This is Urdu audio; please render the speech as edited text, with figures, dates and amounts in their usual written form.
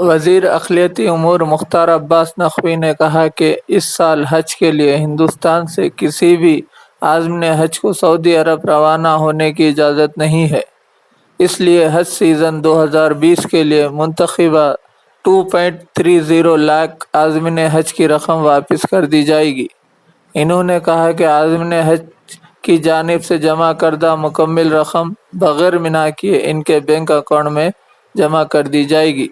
وزیر اقلیتی امور مختار عباس نقوی نے کہا کہ اس سال حج کے لیے ہندوستان سے کسی بھی عازم حج کو سعودی عرب روانہ ہونے کی اجازت نہیں ہے، اس لیے حج سیزن 2020 کے لیے منتخبہ 2.30 لاکھ عازمین حج کی رقم واپس کر دی جائے گی۔ انہوں نے کہا کہ عازمین حج کی جانب سے جمع کردہ مکمل رقم بغیر منا کیے ان کے بینک اکاؤنٹ میں جمع کر دی جائے گی۔